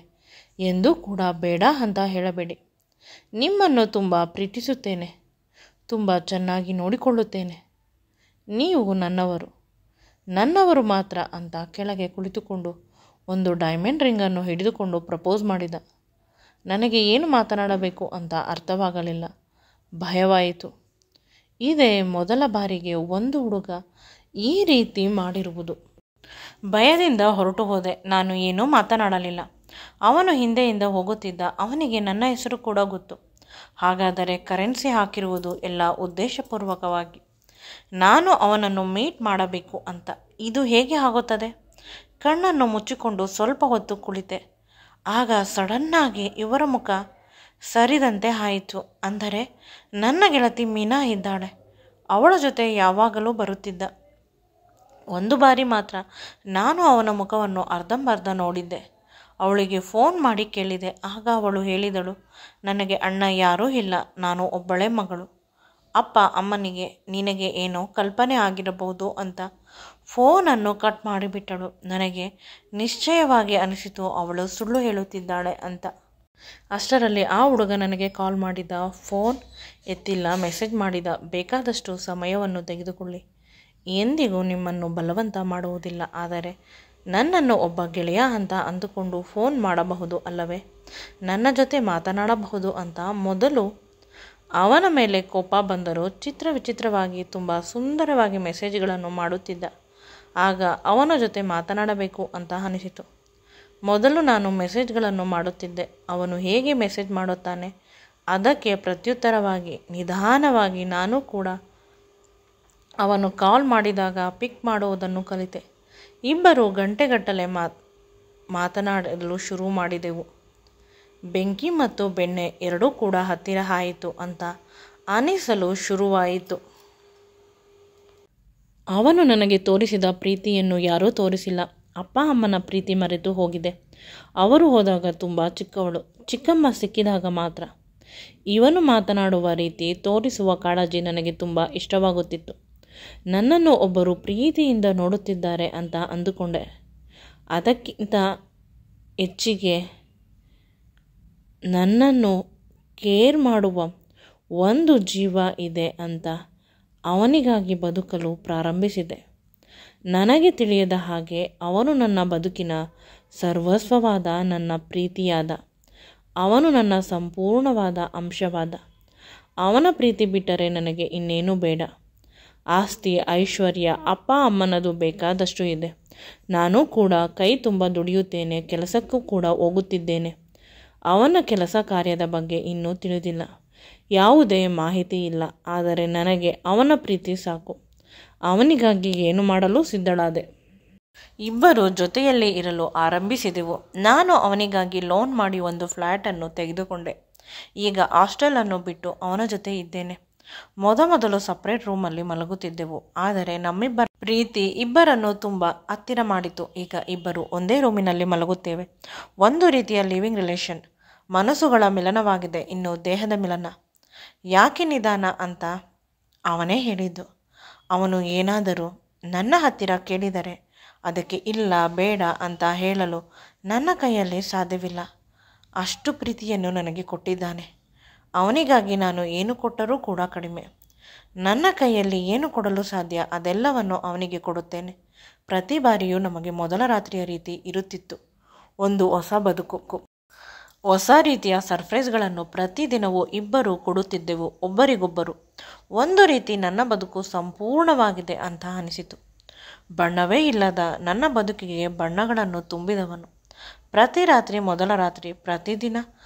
ಎಂದೂ ಕೂಡ ಬೇಡ ಅಂತ ಹೇಳಬೇಡಿ. ನಿಮ್ಮನ್ನು ತುಂಬ ಪ್ರೀತಿಸುತ್ತೇನೆ, ತುಂಬ ಚೆನ್ನಾಗಿ ನೋಡಿಕೊಳ್ಳುತ್ತೇನೆ. ನೀವು ನನ್ನವರು ಮಾತ್ರ ಅಂತ ಕೆಳಗೆ ಕುಳಿತುಕೊಂಡು ಒಂದು ಡೈಮಂಡ್ ರಿಂಗನ್ನು ಹಿಡಿದುಕೊಂಡು ಪ್ರಪೋಸ್ ಮಾಡಿದ. ನನಗೆ ಏನು ಮಾತನಾಡಬೇಕು ಅಂತ ಅರ್ಥವಾಗಲಿಲ್ಲ. ಭಯವಾಯಿತು. ಇದೇ ಮೊದಲ ಬಾರಿಗೆ ಒಂದು ಹುಡುಗ ಈ ರೀತಿ ಮಾಡಿರುವುದು. ಭಯದಿಂದ ಹೊರಟು ಹೋದೆ. ನಾನು ಏನೂ ಮಾತನಾಡಲಿಲ್ಲ. ಅವನು ಹಿಂದೆಯಿಂದ ಹೋಗುತ್ತಿದ್ದ. ಅವನಿಗೆ ನನ್ನ ಹೆಸರು ಕೂಡ ಗೊತ್ತು. ಹಾಗಾದರೆ ಕರೆನ್ಸಿ ಹಾಕಿರುವುದು ಎಲ್ಲ ಉದ್ದೇಶಪೂರ್ವಕವಾಗಿ. ನಾನು ಅವನನ್ನು ಮೀಟ್ ಮಾಡಬೇಕು ಅಂತ. ಇದು ಹೇಗೆ ಆಗುತ್ತದೆ? ಕಣ್ಣನ್ನು ಮುಚ್ಚಿಕೊಂಡು ಸ್ವಲ್ಪ ಹೊತ್ತು ಕುಳಿತೆ. ಆಗ ಸಡನ್ನಾಗಿ ಇವರ ಮುಖ ಸರಿದಂತೆ ಆಯಿತು. ಅಂದರೆ ನನ್ನ ಗೆಳತಿ ಮೀನಾ ಇದ್ದಾಳೆ. ಅವಳ ಜೊತೆ ಯಾವಾಗಲೂ ಬರುತ್ತಿದ್ದ. ಒಂದು ಬಾರಿ ಮಾತ್ರ ನಾನು ಅವನ ಮುಖವನ್ನು ಅರ್ಧಂಬರ್ಧ ನೋಡಿದ್ದೆ. ಅವಳಿಗೆ ಫೋನ್ ಮಾಡಿ ಕೇಳಿದೆ. ಆಗ ಅವಳು ಹೇಳಿದಳು, ನನಗೆ ಅಣ್ಣ ಯಾರೂ ಇಲ್ಲ, ನಾನು ಒಬ್ಬಳೇ ಮಗಳು. ಅಪ್ಪ ಅಮ್ಮನಿಗೆ ನಿನಗೆ ಏನೋ ಕಲ್ಪನೆ ಆಗಿರಬಹುದು ಅಂತ ಫೋನನ್ನು ಕಟ್ ಮಾಡಿಬಿಟ್ಟಳು. ನನಗೆ ನಿಶ್ಚಯವಾಗಿ ಅನಿಸಿತು ಅವಳು ಸುಳ್ಳು ಹೇಳುತ್ತಿದ್ದಾಳೆ ಅಂತ. ಅಷ್ಟರಲ್ಲಿ ಆ ಹುಡುಗ ನನಗೆ ಕಾಲ್ ಮಾಡಿದ. ಫೋನ್ ಎತ್ತಿಲ್ಲ, ಮೆಸೇಜ್ ಮಾಡಿದ. ಬೇಕಾದಷ್ಟು ಸಮಯವನ್ನು ತೆಗೆದುಕೊಳ್ಳಿ. ಎಂದಿಗೂ ನಿಮ್ಮನ್ನು ಬಲವಂತ ಮಾಡುವುದಿಲ್ಲ. ಆದರೆ ನನ್ನನ್ನು ಒಬ್ಬ ಗೆಳೆಯ ಅಂತ ಅಂದುಕೊಂಡು ಫೋನ್ ಮಾಡಬಹುದು ಅಲ್ಲವೇ? ನನ್ನ ಜೊತೆ ಮಾತನಾಡಬಹುದು ಅಂತ. ಮೊದಲು ಅವನ ಮೇಲೆ ಕೋಪ ಬಂದರೂ ವಿಚಿತ್ರವಾಗಿ ತುಂಬ ಸುಂದರವಾಗಿ ಮೆಸೇಜ್ಗಳನ್ನು ಮಾಡುತ್ತಿದ್ದ. ಆಗ ಅವನ ಜೊತೆ ಮಾತನಾಡಬೇಕು ಅಂತ ಅನಿಸಿತು. ಮೊದಲು ನಾನು ಮೆಸೇಜ್ಗಳನ್ನು ಮಾಡುತ್ತಿದ್ದೆ. ಅವನು ಹೇಗೆ ಮೆಸೇಜ್ ಮಾಡುತ್ತಾನೆ ಅದಕ್ಕೆ ಪ್ರತ್ಯುತ್ತರವಾಗಿ ನಿಧಾನವಾಗಿ ನಾನು ಕೂಡ ಅವನು ಕಾಲ್ ಮಾಡಿದಾಗ ಪಿಕ್ ಮಾಡುವುದನ್ನು ಕಲಿತೆ. ಇಬ್ಬರು ಗಂಟೆಗಟ್ಟಲೆ ಮಾತನಾಡಲು ಶುರು ಮಾಡಿದೆವು. ಬೆಂಕಿ ಮತ್ತು ಬೆಣ್ಣೆ ಎರಡೂ ಕೂಡ ಹತ್ತಿರ ಆಯಿತು ಅಂತ ಅನಿಸಲು ಶುರುವಾಯಿತು. ಅವನು ನನಗೆ ತೋರಿಸಿದ ಪ್ರೀತಿಯನ್ನು ಯಾರೂ ತೋರಿಸಿಲ್ಲ. ಅಪ್ಪ ಅಮ್ಮನ ಪ್ರೀತಿ ಮರೆತು ಹೋಗಿದೆ. ಅವರು ಹೋದಾಗ ತುಂಬ ಚಿಕ್ಕವಳು. ಚಿಕ್ಕಮ್ಮ ಸಿಕ್ಕಿದಾಗ ಮಾತ್ರ. ಇವನು ಮಾತನಾಡುವ ರೀತಿ, ತೋರಿಸುವ ಕಾಳಜಿ ನನಗೆ ತುಂಬ ಇಷ್ಟವಾಗುತ್ತಿತ್ತು. ನನ್ನನ್ನು ಒಬ್ಬರು ಪ್ರೀತಿಯಿಂದ ನೋಡುತ್ತಿದ್ದಾರೆ ಅಂತ ಅಂದುಕೊಂಡೆ. ಅದಕ್ಕಿಂತ ಹೆಚ್ಚಿಗೆ ನನ್ನನ್ನು ಕೇರ್ ಮಾಡುವ ಒಂದು ಜೀವ ಇದೆ ಅಂತ ಅವನಿಗಾಗಿ ಬದುಕಲು ಪ್ರಾರಂಭಿಸಿದೆ. ನನಗೆ ತಿಳಿಯದ ಹಾಗೆ ಅವನು ನನ್ನ ಬದುಕಿನ ಸರ್ವಸ್ವವಾದ, ನನ್ನ ಪ್ರೀತಿಯಾದ. ಅವನು ನನ್ನ ಸಂಪೂರ್ಣವಾದ ಅಂಶವಾದ. ಅವನ ಪ್ರೀತಿ ಬಿಟ್ಟರೆ ನನಗೆ ಇನ್ನೇನೂ ಬೇಡ. ಆಸ್ತಿ, ಐಶ್ವರ್ಯ, ಅಪ್ಪ ಅಮ್ಮನದು ಬೇಕಾದಷ್ಟು ಇದೆ. ನಾನು ಕೂಡ ಕೈ ತುಂಬ ದುಡಿಯುತ್ತೇನೆ, ಕೆಲಸಕ್ಕೂ ಕೂಡ ಹೋಗುತ್ತಿದ್ದೇನೆ. ಅವನ ಕೆಲಸ ಕಾರ್ಯದ ಬಗ್ಗೆ ಇನ್ನೂ ತಿಳಿದಿಲ್ಲ, ಯಾವುದೇ ಮಾಹಿತಿ ಇಲ್ಲ. ಆದರೆ ನನಗೆ ಅವನ ಪ್ರೀತಿ ಸಾಕು. ಅವನಿಗಾಗಿ ಏನು ಮಾಡಲು ಸಿದ್ಧಳಾದೆ. ಇಬ್ಬರು ಜೊತೆಯಲ್ಲಿ ಇರಲು ಆರಂಭಿಸಿದೆವು. ನಾನು ಅವನಿಗಾಗಿ ಲೋನ್ ಮಾಡಿ ಒಂದು ಫ್ಲ್ಯಾಟನ್ನು ತೆಗೆದುಕೊಂಡೆ. ಈಗ ಹಾಸ್ಟೆಲನ್ನು ಬಿಟ್ಟು ಅವನ ಜೊತೆ ಇದ್ದೇನೆ. ಮೊದಲು ಸಪ್ರೇಟ್ ರೂಮಲ್ಲಿ ಮಲಗುತ್ತಿದ್ದೆವು. ಆದರೆ ನಮ್ಮಿಬ್ಬರ ಪ್ರೀತಿ ಇಬ್ಬರನ್ನು ತುಂಬ ಹತ್ತಿರ ಮಾಡಿತು. ಈಗ ಇಬ್ಬರು ಒಂದೇ ರೂಮಿನಲ್ಲಿ ಮಲಗುತ್ತೇವೆ. ಒಂದು ರೀತಿಯ ಲಿವಿಂಗ್ ರಿಲೇಷನ್. ಮನಸ್ಸುಗಳ ಮಿಲನವಾಗಿದೆ, ಇನ್ನು ದೇಹದ ಮಿಲನ. ಯಾಕೆ ನಿಧಾನ ಅಂತ ಅವನೇ ಹೇಳಿದ್ದು. ಅವನು ಏನಾದರೂ ನನ್ನ ಹತ್ತಿರ ಕೇಳಿದರೆ ಅದಕ್ಕೆ ಇಲ್ಲ, ಬೇಡ ಅಂತ ಹೇಳಲು ನನ್ನ ಕೈಯಲ್ಲಿ ಸಾಧ್ಯವಿಲ್ಲ. ಅಷ್ಟು ಪ್ರೀತಿಯನ್ನು ನನಗೆ ಕೊಟ್ಟಿದ್ದಾನೆ. ಅವನಿಗಾಗಿ ನಾನು ಏನು ಕೊಟ್ಟರೂ ಕೂಡ ಕಡಿಮೆ. ನನ್ನ ಕೈಯಲ್ಲಿ ಏನು ಕೊಡಲು ಸಾಧ್ಯ ಅದೆಲ್ಲವನ್ನು ಅವನಿಗೆ ಕೊಡುತ್ತೇನೆ. ಪ್ರತಿ ಬಾರಿಯೂ ನಮಗೆ ಮೊದಲ ರಾತ್ರಿಯ ರೀತಿ ಇರುತ್ತಿತ್ತು. ಒಂದು ಹೊಸ ಬದುಕು, ಹೊಸ ರೀತಿಯ ಸರ್ಪ್ರೈಸ್ಗಳನ್ನು ಪ್ರತಿದಿನವೂ ಇಬ್ಬರು ಕೊಡುತ್ತಿದ್ದೆವು ಒಬ್ಬರಿಗೊಬ್ಬರು. ಒಂದು ರೀತಿ ನನ್ನ ಬದುಕು ಸಂಪೂರ್ಣವಾಗಿದೆ ಅಂತ ಅನಿಸಿತು. ಬಣ್ಣವೇ ಇಲ್ಲದ ನನ್ನ ಬದುಕಿಗೆ ಬಣ್ಣಗಳನ್ನು ತುಂಬಿದವನು. ಪ್ರತಿ ರಾತ್ರಿ ಮೊದಲ ರಾತ್ರಿ, ಪ್ರತಿದಿನ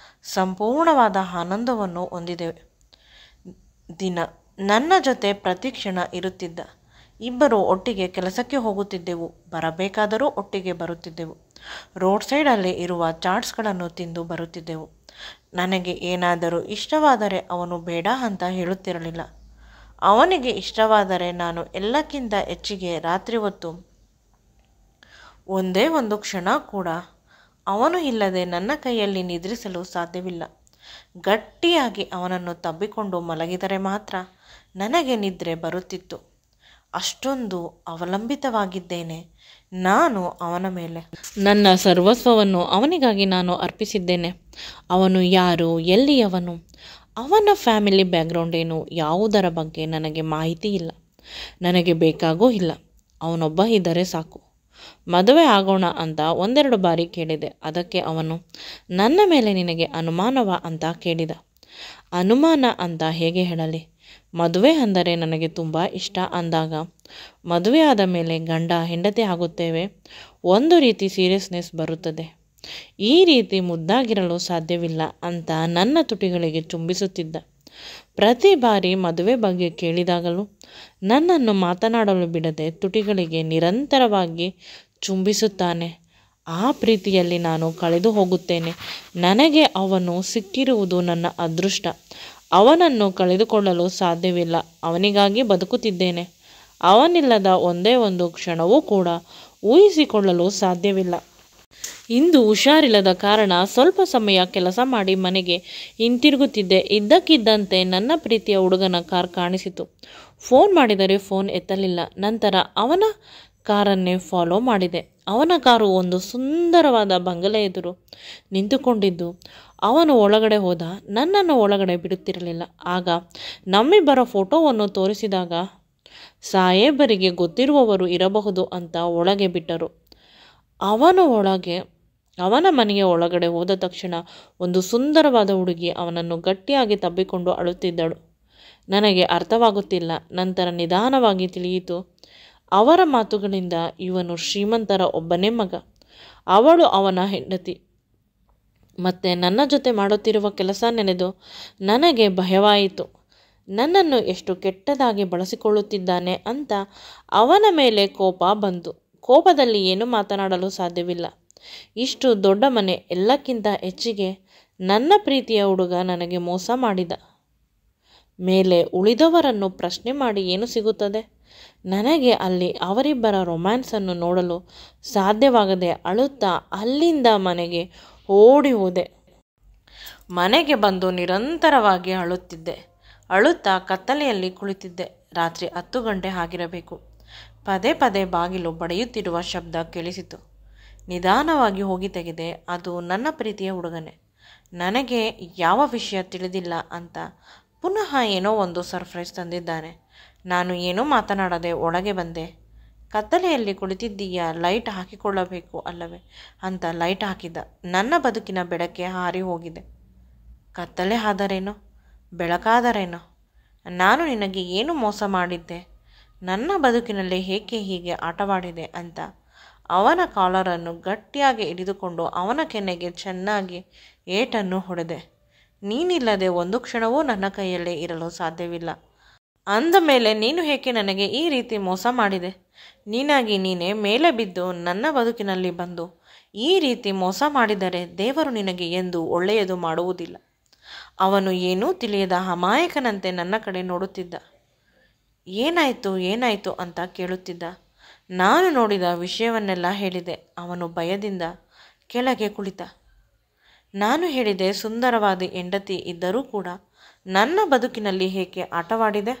ಸಂಪೂರ್ಣವಾದ ಆನಂದವನ್ನು ಹೊಂದಿದ್ದೇವೆ. ದಿನ ನನ್ನ ಜೊತೆ ಪ್ರತಿ ಕ್ಷಣ ಇರುತ್ತಿದ್ದ. ಇಬ್ಬರು ಒಟ್ಟಿಗೆ ಕೆಲಸಕ್ಕೆ ಹೋಗುತ್ತಿದ್ದೆವು. ಬರಬೇಕಾದರೂ ಒಟ್ಟಿಗೆ ಬರುತ್ತಿದ್ದೆವು. ರೋಡ್ ಸೈಡಲ್ಲಿ ಇರುವ ಚಾಟ್ಸ್ಗಳನ್ನು ತಿಂದು ಬರುತ್ತಿದ್ದೆವು. ನನಗೆ ಏನಾದರೂ ಇಷ್ಟವಾದರೆ ಅವನು ಬೇಡ ಅಂತ ಹೇಳುತ್ತಿರಲಿಲ್ಲ. ಅವನಿಗೆ ಇಷ್ಟವಾದರೆ ನಾನು ಎಲ್ಲಕ್ಕಿಂತ ಹೆಚ್ಚಿಗೆ ರಾತ್ರಿ ಹೊತ್ತು ಒಂದೇ ಒಂದು ಕ್ಷಣ ಕೂಡ ಅವನು ಇಲ್ಲದೆ ನನ್ನ ಕೈಯಲ್ಲಿ ನಿದ್ರಿಸಲು ಸಾಧ್ಯವಿಲ್ಲ. ಗಟ್ಟಿಯಾಗಿ ಅವನನ್ನು ತಬ್ಬಿಕೊಂಡು ಮಲಗಿದರೆ ಮಾತ್ರ ನನಗೆ ನಿದ್ರೆ ಬರುತ್ತಿತ್ತು. ಅಷ್ಟೊಂದು ಅವಲಂಬಿತವಾಗಿದ್ದೇನೆ ನಾನು ಅವನ ಮೇಲೆ. ನನ್ನ ಸರ್ವಸ್ವವನ್ನು ಅವನಿಗಾಗಿ ನಾನು ಅರ್ಪಿಸಿದ್ದೇನೆ. ಅವನು ಯಾರು, ಎಲ್ಲಿಯವನು, ಅವನ ಫ್ಯಾಮಿಲಿ ಬ್ಯಾಕ್ಗ್ರೌಂಡ್ ಏನು, ಯಾವುದರ ಬಗ್ಗೆ ನನಗೆ ಮಾಹಿತಿ ಇಲ್ಲ. ನನಗೆ ಬೇಕಾಗೂ ಇಲ್ಲ. ಅವನೊಬ್ಬ ಇದ್ದರೆ ಸಾಕು. ಮದುವೆ ಆಗೋಣ ಅಂತ ಒಂದೆರಡು ಬಾರಿ ಕೇಳಿದೆ. ಅದಕ್ಕೆ ಅವನು, ನನ್ನ ಮೇಲೆ ನಿನಗೆ ಅನುಮಾನವಾ ಅಂತ ಕೇಳಿದ. ಅನುಮಾನ ಅಂತ ಹೇಗೆ ಹೇಳಲಿ? ಮದುವೆ ಅಂದರೆ ನನಗೆ ತುಂಬ ಇಷ್ಟ ಅಂದಾಗ, ಮದುವೆ ಆದ ಮೇಲೆ ಗಂಡ ಹೆಂಡತಿ ಆಗುತ್ತೇವೆ, ಒಂದು ರೀತಿ ಸೀರಿಯಸ್ನೆಸ್ ಬರುತ್ತದೆ. ಈ ರೀತಿ ಮುದ್ದಾಗಿರಲು ಸಾಧ್ಯವಿಲ್ಲ ಅಂತ ನನ್ನ ತುಟಿಗಳಿಗೆ ಚುಂಬಿಸುತ್ತಿದ್ದ. ಪ್ರತಿ ಬಾರಿ ಮದುವೆ ಬಗ್ಗೆ ಕೇಳಿದಾಗಲೂ ನನ್ನನ್ನು ಮಾತನಾಡಲು ಬಿಡದೆ ತುಟಿಗಳಿಗೆ ನಿರಂತರವಾಗಿ ಚುಂಬಿಸುತ್ತಾನೆ. ಆ ಪ್ರೀತಿಯಲ್ಲಿ ನಾನು ಕಳೆದು ಹೋಗುತ್ತೇನೆ. ನನಗೆ ಅವನು ಸಿಕ್ಕಿರುವುದು ನನ್ನ ಅದೃಷ್ಟ. ಅವನನ್ನು ಕಳೆದುಕೊಳ್ಳಲು ಸಾಧ್ಯವಿಲ್ಲ. ಅವನಿಗಾಗಿ ಬದುಕುತ್ತಿದ್ದೇನೆ. ಅವನಿಲ್ಲದ ಒಂದೇ ಒಂದು ಕ್ಷಣವೂ ಕೂಡ ಊಹಿಸಿಕೊಳ್ಳಲು ಸಾಧ್ಯವಿಲ್ಲ. ಇಂದು ಹುಷಾರಿಲ್ಲದ ಕಾರಣ ಸ್ವಲ್ಪ ಸಮಯ ಕೆಲಸ ಮಾಡಿ ಮನೆಗೆ ಹಿಂತಿರುಗುತ್ತಿದ್ದೆ. ಇದ್ದಕ್ಕಿದ್ದಂತೆ ನನ್ನ ಪ್ರೀತಿಯ ಹುಡುಗನ ಕಾರ್ ಕಾಣಿಸಿತು. ಫೋನ್ ಮಾಡಿದರೆ ಫೋನ್ ಎತ್ತಲಿಲ್ಲ. ನಂತರ ಅವನ ಕಾರನ್ನೇ ಫಾಲೋ ಮಾಡಿದೆ. ಅವನ ಕಾರು ಒಂದು ಸುಂದರವಾದ ಬಂಗಲೆ ಎದುರು ನಿಂತುಕೊಂಡಿದ್ದು. ಅವನು ಒಳಗಡೆ ಹೋದ. ನನ್ನನ್ನು ಒಳಗಡೆ ಬಿಡುತ್ತಿರಲಿಲ್ಲ. ಆಗ ನಮ್ಮಿಬ್ಬರ ಫೋಟೋವನ್ನು ತೋರಿಸಿದಾಗ, ಸಾಹೇಬರಿಗೆ ಗೊತ್ತಿರುವವರು ಇರಬಹುದು ಅಂತ ಒಳಗೆ ಬಿಟ್ಟರು. ಅವನ ಮನೆಯ ಒಳಗಡೆ ಹೋದ ತಕ್ಷಣ ಒಂದು ಸುಂದರವಾದ ಹುಡುಗಿ ಅವನನ್ನು ಗಟ್ಟಿಯಾಗಿ ತಬ್ಬಿಕೊಂಡು ಅಳುತ್ತಿದ್ದಳು. ನನಗೆ ಅರ್ಥವಾಗುತ್ತಿಲ್ಲ. ನಂತರ ನಿಧಾನವಾಗಿ ತಿಳಿಯಿತು. ಅವರ ಮಾತುಗಳಿಂದ ಇವನು ಶ್ರೀಮಂತರ ಒಬ್ಬನೇ ಮಗ, ಅವಳು ಅವನ ಹೆಂಡತಿ. ಮತ್ತೆ ನನ್ನ ಜೊತೆ ಮಾಡುತ್ತಿರುವ ಕೆಲಸ ನೆನೆದು ನನಗೆ ಭಯವಾಯಿತು. ನನ್ನನ್ನು ಎಷ್ಟು ಕೆಟ್ಟದಾಗಿ ಬಳಸಿಕೊಳ್ಳುತ್ತಿದ್ದಾನೆ ಅಂತ ಅವನ ಮೇಲೆ ಕೋಪ ಬಂತು. ಕೋಪದಲ್ಲಿ ಏನು ಮಾತನಾಡಲು ಸಾಧ್ಯವಿಲ್ಲ. ಇಷ್ಟು ದೊಡ್ಡ ಮನೆ, ಎಲ್ಲಕ್ಕಿಂತ ಹೆಚ್ಚಿಗೆ ನನ್ನ ಪ್ರೀತಿಯ ಹುಡುಗ ನನಗೆ ಮೋಸ ಮಾಡಿದ ಮೇಲೆ ಉಳಿದವರನ್ನು ಪ್ರಶ್ನೆ ಮಾಡಿ ಏನು ಸಿಗುತ್ತದೆ? ನನಗೆ ಅಲ್ಲಿ ಅವರಿಬ್ಬರ ರೊಮ್ಯಾನ್ಸನ್ನು ನೋಡಲು ಸಾಧ್ಯವಾಗದೆ ಅಳುತ್ತಾ ಅಲ್ಲಿಂದ ಮನೆಗೆ ಓಡಿ ಹೋದೆ. ಮನೆಗೆ ಬಂದು ನಿರಂತರವಾಗಿ ಅಳುತ್ತಾ ಕತ್ತಲೆಯಲ್ಲಿ ಕುಳಿತಿದ್ದೆ. ರಾತ್ರಿ 10 ಗಂಟೆ ಆಗಿರಬೇಕು. ಪದೇ ಪದೇ ಬಾಗಿಲು ಬಡಿಯುತ್ತಿರುವ ಶಬ್ದ ಕೇಳಿಸಿತು. ನಿಧಾನವಾಗಿ ಹೋಗಿ ತೆಗೆದೆ. ಅದು ನನ್ನ ಪ್ರೀತಿಯ ಹುಡುಗನೇ. ನನಗೆ ಯಾವ ವಿಷಯ ತಿಳಿದಿಲ್ಲ ಅಂತ ಪುನಃ ಏನೋ ಒಂದು ಸರ್ಪ್ರೈಸ್ ತಂದಿದ್ದಾನೆ. ನಾನು ಏನೂ ಮಾತನಾಡದೆ ಒಳಗೆ ಬಂದೆ. ಕತ್ತಲೆಯಲ್ಲಿ ಕುಳಿತಿದ್ದೀಯಾ, ಲೈಟ್ ಹಾಕಿಕೊಳ್ಳಬೇಕು ಅಲ್ಲವೇ ಅಂತ ಲೈಟ್ ಹಾಕಿದ. ನನ್ನ ಬದುಕಿನ ಬೆಳಕೆ ಹಾರಿ ಹೋಗಿದೆ. ಕತ್ತಲೆ ಆದರೇನೋ, ಬೆಳಕಾದರೇನೋ, ನಾನು ನಿನಗೆ ಏನು ಮೋಸ ಮಾಡಿದ್ದೆ? ನನ್ನ ಬದುಕಿನಲ್ಲಿ ಏಕೆ ಹೀಗೆ ಆಟವಾಡಿದೆ ಅಂತ ಅವನ ಕಾಲರನ್ನು ಗಟ್ಟಿಯಾಗಿ ಹಿಡಿದುಕೊಂಡು ಅವನ ಕೆನ್ನೆಗೆ ಚೆನ್ನಾಗಿ ಏಟನ್ನು ಹೊಡೆದೆ. ನೀನಿಲ್ಲದೆ ಒಂದು ಕ್ಷಣವೂ ನನ್ನ ಕೈಯಲ್ಲೇ ಇರಲು ಸಾಧ್ಯವಿಲ್ಲ. ಅಂದ ಮೇಲೆ ನೀನು ಏಕೆ ನನಗೆ ಈ ರೀತಿ ಮೋಸ ಮಾಡಿದೆ? ನೀನಾಗಿ ನೀನೇ ಮೇಲೆ ಬಿದ್ದು ನನ್ನ ಬದುಕಿನಲ್ಲಿ ಬಂದು ಈ ರೀತಿ ಮೋಸ ಮಾಡಿದರೆ ದೇವರು ನಿನಗೆ ಎಂದು ಒಳ್ಳೆಯದು ಮಾಡುವುದಿಲ್ಲ. ಅವನು ಏನೂ ತಿಳಿಯದ ಅಮಾಯಕನಂತೆ ನನ್ನ ಕಡೆ ನೋಡುತ್ತಿದ್ದ. ಏನಾಯಿತು ಅಂತ ಕೇಳುತ್ತಿದ್ದ. ನಾನು ನೋಡಿದ ವಿಷಯವನ್ನೆಲ್ಲ ಹೇಳಿದೆ. ಅವನು ಭಯದಿಂದ ಕೆಳಗೆ ಕುಳಿತ. ನಾನು ಹೇಳಿದೆ, ಸುಂದರವಾದ ಹೆಂಡತಿ ಇದ್ದರೂ ಕೂಡ ನನ್ನ ಬದುಕಿನಲ್ಲಿ ಏಕೆ ಆಟವಾಡಿದೆ?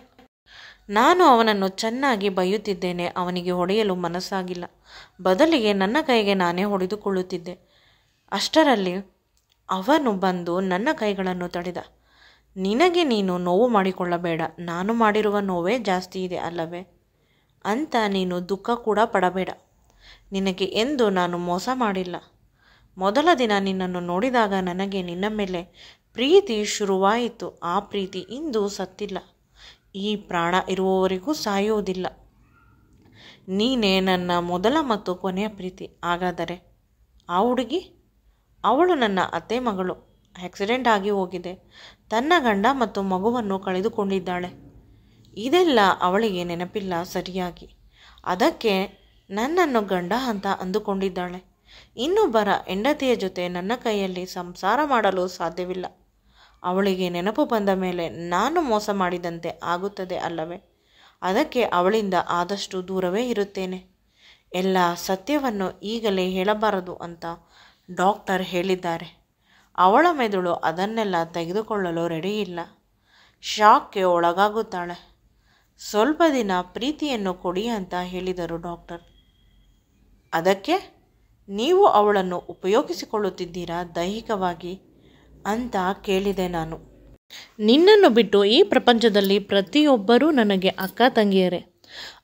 ನಾನು ಅವನನ್ನು ಚೆನ್ನಾಗಿ ಬೈಯುತ್ತಿದ್ದೇನೆ. ಅವನಿಗೆ ಹೊಡೆಯಲು ಮನಸ್ಸಾಗಿಲ್ಲ. ಬದಲಿಗೆ ನನ್ನ ಕೈಗೆ ನಾನೇ ಹೊಡೆದುಕೊಳ್ಳುತ್ತಿದ್ದೆ. ಅಷ್ಟರಲ್ಲಿ ಅವನು ಬಂದು ನನ್ನ ಕೈಗಳನ್ನು ತಡೆದ. ನಿನಗೆ ನೀನು ನೋವು ಮಾಡಿಕೊಳ್ಳಬೇಡ, ನಾನು ಮಾಡಿರುವ ನೋವೇ ಜಾಸ್ತಿ ಇದೆ ಅಲ್ಲವೇ ಅಂತ ನೀನು ದುಃಖ ಕೂಡ ಪಡಬೇಡ. ನಿನಗೆ ಎಂದು ನಾನು ಮೋಸ ಮಾಡಿಲ್ಲ. ಮೊದಲ ದಿನ ನಿನ್ನನ್ನು ನೋಡಿದಾಗ ನನಗೆ ನಿನ್ನ ಮೇಲೆ ಪ್ರೀತಿ ಶುರುವಾಯಿತು. ಆ ಪ್ರೀತಿ ಇಂದು ಸತ್ತಿಲ್ಲ. ಈ ಪ್ರಾಣ ಇರುವವರೆಗೂ ಸಾಯುವುದಿಲ್ಲ. ನೀನೇ ನನ್ನ ಮೊದಲ ಮತ್ತು ಕೊನೆಯ ಪ್ರೀತಿ. ಹಾಗಾದರೆ ಆ ಹುಡುಗಿ? ಅವಳು ನನ್ನ ಅತ್ತೆ ಮಗಳು. ಆಕ್ಸಿಡೆಂಟ್ ಆಗಿ ಹೋಗಿದೆ. ತನ್ನ ಗಂಡ ಮತ್ತು ಮಗುವನ್ನು ಕಳೆದುಕೊಂಡಿದ್ದಾಳೆ. ಇದೆಲ್ಲ ಅವಳಿಗೆ ನೆನಪಿಲ್ಲ ಸರಿಯಾಗಿ. ಅದಕ್ಕೆ ನನ್ನನ್ನು ಗಂಡ ಅಂತ ಅಂದುಕೊಂಡಿದ್ದಾಳೆ. ಇನ್ನೊಬ್ಬರ ಹೆಂಡತಿಯ ಜೊತೆ ನನ್ನ ಕೈಯಲ್ಲಿ ಸಂಸಾರ ಮಾಡಲು ಸಾಧ್ಯವಿಲ್ಲ. ಅವಳಿಗೆ ನೆನಪು ಬಂದ ಮೇಲೆ ನಾನು ಮೋಸ ಮಾಡಿದಂತೆ ಆಗುತ್ತದೆ ಅಲ್ಲವೇ? ಅದಕ್ಕೆ ಅವಳಿಂದ ಆದಷ್ಟು ದೂರವೇ ಇರುತ್ತೇನೆ. ಎಲ್ಲ ಸತ್ಯವನ್ನು ಈಗಲೇ ಹೇಳಬಾರದು ಅಂತ ಡಾಕ್ಟರ್ ಹೇಳಿದ್ದಾರೆ. ಅವಳ ಮೆದುಳು ಅದನ್ನೆಲ್ಲ ತೆಗೆದುಕೊಳ್ಳಲು ರೆಡಿಯಿಲ್ಲ. ಶಾಕ್ಗೆ ಒಳಗಾಗುತ್ತಾಳೆ. ಸ್ವಲ್ಪ ದಿನ ಪ್ರೀತಿಯನ್ನು ಕೊಡಿ ಅಂತ ಹೇಳಿದರು ಡಾಕ್ಟರ್. ಅದಕ್ಕೆ ನೀವು ಅವಳನ್ನು ಉಪಯೋಗಿಸಿಕೊಳ್ಳುತ್ತಿದ್ದೀರಾ ದೈಹಿಕವಾಗಿ ಅಂತ ಕೇಳಿದೆ ನಾನು. ನಿನ್ನನ್ನು ಬಿಟ್ಟು ಈ ಪ್ರಪಂಚದಲ್ಲಿ ಪ್ರತಿಯೊಬ್ಬರೂ ನನಗೆ ಅಕ್ಕ ತಂಗಿಯರೇ.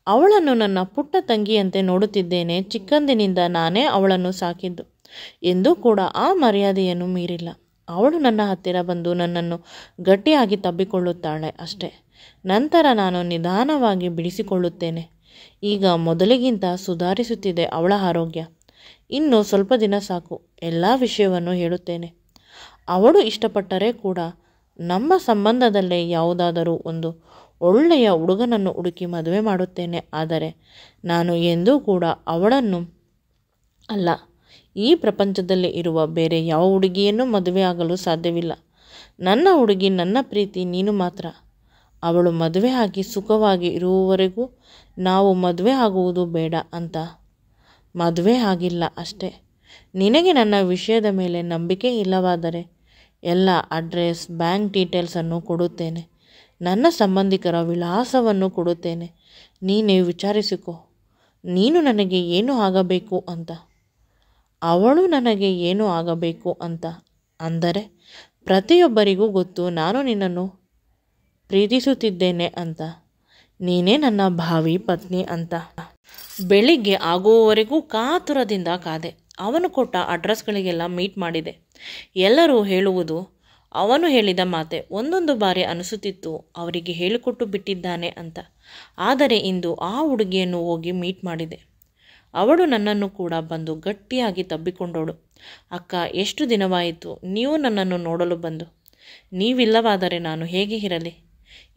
ಅವಳನ್ನು ನನ್ನ ಪುಟ್ಟ ತಂಗಿಯಂತೆ ನೋಡುತ್ತಿದ್ದೇನೆ. ಚಿಕ್ಕಂದಿನಿಂದ ನಾನೇ ಅವಳನ್ನು ಸಾಕಿದ್ದು ಎಂದೂ ಕೂಡ ಆ ಮರ್ಯಾದೆಯನ್ನು ಮೀರಿಲ್ಲ. ಅವಳು ನನ್ನ ಹತ್ತಿರ ಬಂದು ನನ್ನನ್ನು ಗಟ್ಟಿಯಾಗಿ ತಬ್ಬಿಕೊಳ್ಳುತ್ತಾಳೆ ಅಷ್ಟೇ. ನಂತರ ನಾನು ನಿಧಾನವಾಗಿ ಬಿಡಿಸಿಕೊಳ್ಳುತ್ತೇನೆ. ಈಗ ಮೊದಲಿಗಿಂತ ಸುಧಾರಿಸುತ್ತಿದೆ ಅವಳ ಆರೋಗ್ಯ. ಇನ್ನು ಸ್ವಲ್ಪ ದಿನ ಸಾಕು, ಎಲ್ಲ ವಿಷಯವನ್ನು ಹೇಳುತ್ತೇನೆ. ಅವಳು ಇಷ್ಟಪಟ್ಟರೆ ಕೂಡ ನಮ್ಮ ಸಂಬಂಧದಲ್ಲೇ ಯಾವುದಾದರೂ ಒಂದು ಒಳ್ಳೆಯ ಹುಡುಗನನ್ನು ಹುಡುಕಿ ಮದುವೆ ಮಾಡುತ್ತೇನೆ. ಆದರೆ ನಾನು ಎಂದೂ ಕೂಡ ಅವಳನ್ನು ಅಲ್ಲ, ಈ ಪ್ರಪಂಚದಲ್ಲಿ ಇರುವ ಬೇರೆ ಯಾವ ಹುಡುಗಿಯನ್ನು ಮದುವೆ ಆಗಲು ಸಾಧ್ಯವಿಲ್ಲ. ನನ್ನ ಹುಡುಗಿ, ನನ್ನ ಪ್ರೀತಿ ನೀನು ಮಾತ್ರ. ಅವಳು ಮದುವೆ ಆಗಿ ಸುಖವಾಗಿ ಇರುವವರೆಗೂ ನಾವು ಮದುವೆ ಆಗುವುದು ಬೇಡ ಅಂತ. ಮದುವೆ ಆಗಿಲ್ಲ ಅಷ್ಟೇ. ನಿನಗೆ ನನ್ನ ವಿಷಯದ ಮೇಲೆ ನಂಬಿಕೆ ಇಲ್ಲವಾದರೆ ಎಲ್ಲ ಅಡ್ರೆಸ್, ಬ್ಯಾಂಕ್ ಡೀಟೇಲ್ಸನ್ನು ಕೊಡುತ್ತೇನೆ. ನನ್ನ ಸಂಬಂಧಿಕರ ವಿಳಾಸವನ್ನು ಕೊಡುತ್ತೇನೆ. ನೀನೇ ವಿಚಾರಿಸಿಕೊ, ನೀನು ನನಗೆ ಏನು ಆಗಬೇಕು ಅಂತ. ಅವಳು ನನಗೆ ಏನು ಆಗಬೇಕು ಅಂತ ಅಂದರೆ ಪ್ರತಿಯೊಬ್ಬರಿಗೂ ಗೊತ್ತು ನಾನು ನಿನ್ನನ್ನು ಪ್ರೀತಿಸುತ್ತಿದ್ದೇನೆ ಅಂತ. ನೀನೇ ನನ್ನ ಭಾವಿ ಪತ್ನಿ ಅಂತ. ಬೆಳಿಗ್ಗೆ ಆಗುವವರೆಗೂ ಕಾತುರದಿಂದ ಕಾದೆ. ಅವನು ಕೊಟ್ಟ ಅಡ್ರೆಸ್ಗಳಿಗೆಲ್ಲ ಮೀಟ್ ಮಾಡಿದೆ. ಎಲ್ಲರೂ ಹೇಳುವುದು ಅವನು ಹೇಳಿದ ಮಾತೆ. ಒಂದೊಂದು ಬಾರಿ ಅನಿಸುತ್ತಿತ್ತು ಅವರಿಗೆ ಹೇಳಿಕೊಟ್ಟು ಬಿಟ್ಟಿದ್ದಾನೆ ಅಂತ. ಆದರೆ ಇಂದು ಆ ಹುಡುಗಿಯನ್ನು ಹೋಗಿ ಮೀಟ್ ಮಾಡಿದೆ. ಅವಳು ನನ್ನನ್ನು ಕೂಡ ಬಂದು ಗಟ್ಟಿಯಾಗಿ ತಬ್ಬಿಕೊಂಡವಳು. ಅಕ್ಕ, ಎಷ್ಟು ದಿನವಾಯಿತು ನೀವು ನನ್ನನ್ನು ನೋಡಲು ಬಂದು. ನೀವಿಲ್ಲವಾದರೆ ನಾನು ಹೇಗೆ ಇರಲಿ?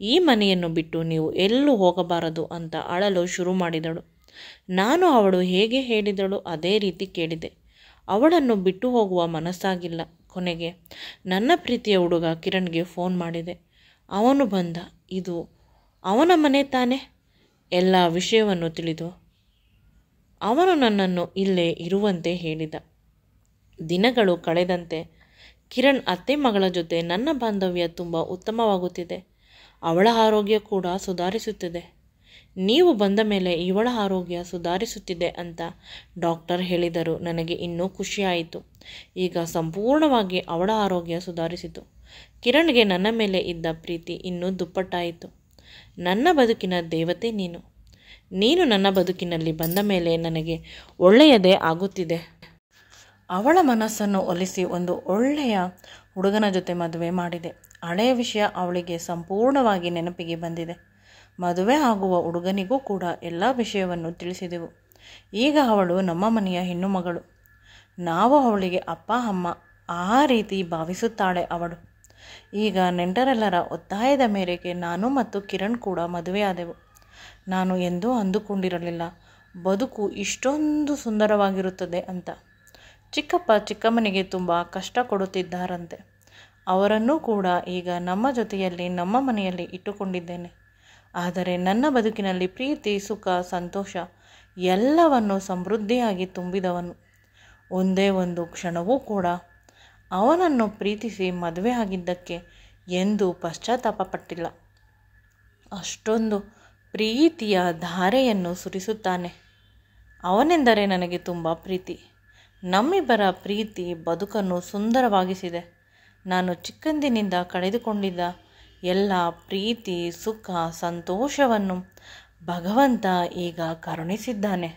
ಈ ಮನೆಯನ್ನು ಬಿಟ್ಟು ನೀವು ಎಲ್ಲೂ ಹೋಗಬಾರದು ಅಂತ ಅಳಲು ಶುರು ಮಾಡಿದಳು. ನಾನು ಅವಳು ಹೇಗೆ ಹೇಳಿದಳು ಅದೇ ರೀತಿ ಕೇಳಿದೆ. ಅವಳನ್ನು ಬಿಟ್ಟು ಹೋಗುವ ಮನಸ್ಸಾಗಿಲ್ಲ. ಕೊನೆಗೆ ನನ್ನ ಪ್ರೀತಿಯ ಹುಡುಗ ಕಿರಣ್ಗೆ ಫೋನ್ ಮಾಡಿದೆ. ಅವನು ಬಂದ. ಇದು ಅವನ ಮನೆ ತಾನೆ? ಎಲ್ಲ ವಿಷಯವನ್ನು ತಿಳಿದು ಅವನು ನನ್ನನ್ನು ಇಲ್ಲೇ ಇರುವಂತೆ ಹೇಳಿದ. ದಿನಗಳು ಕಳೆದಂತೆ ಕಿರಣ್ ಅತ್ತೆ ಮಗಳ ಜೊತೆ ನನ್ನ ಬಾಂಧವ್ಯ ತುಂಬ ಉತ್ತಮವಾಗುತ್ತಿದೆ. ಅವಳ ಆರೋಗ್ಯ ಕೂಡ ಸುಧಾರಿಸುತ್ತಿದೆ. ನೀವು ಬಂದ ಮೇಲೆ ಇವಳ ಆರೋಗ್ಯ ಸುಧಾರಿಸುತ್ತಿದೆ ಅಂತ ಡಾಕ್ಟರ್ ಹೇಳಿದರು. ನನಗೆ ಇನ್ನೂ ಖುಷಿಯಾಯಿತು. ಈಗ ಸಂಪೂರ್ಣವಾಗಿ ಅವಳ ಆರೋಗ್ಯ ಸುಧಾರಿಸಿತು. ಕಿರಣ್ಗೆ ನನ್ನ ಮೇಲೆ ಇದ್ದ ಪ್ರೀತಿ ಇನ್ನೂ ದುಪ್ಪಟ್ಟಾಯಿತು. ನನ್ನ ಬದುಕಿನ ದೇವತೆ ನೀನು. ನೀನು ನನ್ನ ಬದುಕಿನಲ್ಲಿ ಬಂದ ಮೇಲೆ ನನಗೆ ಒಳ್ಳೆಯದೇ ಆಗುತ್ತಿದೆ. ಅವಳ ಮನಸ್ಸನ್ನು ಒಲಿಸಿ ಒಂದು ಒಳ್ಳೆಯ ಹುಡುಗನ ಜೊತೆ ಮದುವೆ ಮಾಡಿದೆ. ಹಳೆಯ ವಿಷಯ ಅವಳಿಗೆ ಸಂಪೂರ್ಣವಾಗಿ ನೆನಪಿಗೆ ಬಂದಿದೆ. ಮದುವೆ ಆಗುವ ಹುಡುಗನಿಗೂ ಕೂಡ ಎಲ್ಲ ವಿಷಯವನ್ನು ತಿಳಿಸಿದೆವು. ಈಗ ಅವಳು ನಮ್ಮ ಮನೆಯ ಹೆಣ್ಣು ಮಗಳು. ನಾವು ಅವಳಿಗೆ ಅಪ್ಪ ಅಮ್ಮ ಆ ರೀತಿ ಭಾವಿಸುತ್ತಾಳೆ ಅವಳು. ಈಗ ನೆಂಟರೆಲ್ಲರ ಒತ್ತಾಯದ ಮೇರೆಗೆ ನಾನು ಮತ್ತು ಕಿರಣ್ ಕೂಡ ಮದುವೆಯಾದೆವು. ನಾನು ಎಂದೂ ಅಂದುಕೊಂಡಿರಲಿಲ್ಲ ಬದುಕು ಇಷ್ಟೊಂದು ಸುಂದರವಾಗಿರುತ್ತದೆ ಅಂತ. ಚಿಕ್ಕಪ್ಪ ಚಿಕ್ಕಮ್ಮನಿಗೆ ತುಂಬ ಕಷ್ಟ ಕೊಡುತ್ತಿದ್ದಾರಂತೆ. ಅವರನ್ನೂ ಕೂಡ ಈಗ ನಮ್ಮ ಜೊತೆಯಲ್ಲಿ ನಮ್ಮ ಮನೆಯಲ್ಲಿ ಇಟ್ಟುಕೊಂಡಿದ್ದೇನೆ. ಆದರೆ ನನ್ನ ಬದುಕಿನಲ್ಲಿ ಪ್ರೀತಿ, ಸುಖ, ಸಂತೋಷ ಎಲ್ಲವನ್ನು ಸಮೃದ್ಧಿಯಾಗಿ ತುಂಬಿದವನು. ಒಂದೇ ಒಂದು ಕ್ಷಣವೂ ಕೂಡ ಅವನನ್ನು ಪ್ರೀತಿಸಿ ಮದುವೆ ಆಗಿದ್ದಕ್ಕೆ ಎಂದೂ ಪಶ್ಚಾತ್ತಾಪ ಪಟ್ಟಿಲ್ಲ. ಅಷ್ಟೊಂದು ಪ್ರೀತಿಯ ಧಾರೆಯನ್ನು ಸುರಿಸುತ್ತಾನೆ. ಅವನೆಂದರೆ ನನಗೆ ತುಂಬ ಪ್ರೀತಿ. ನಮ್ಮಿಬ್ಬರ ಪ್ರೀತಿ ಬದುಕನ್ನು ಸುಂದರವಾಗಿಸಿದೆ. ನಾನು ಚಿಕ್ಕಂದಿನಿಂದ ಕಳೆದುಕೊಂಡಿದ್ದ ಎಲ್ಲ ಪ್ರೀತಿ, ಸುಖ, ಸಂತೋಷವನ್ನು ಭಗವಂತ ಈಗ ಕರುಣಿಸಿದ್ದಾನೆ.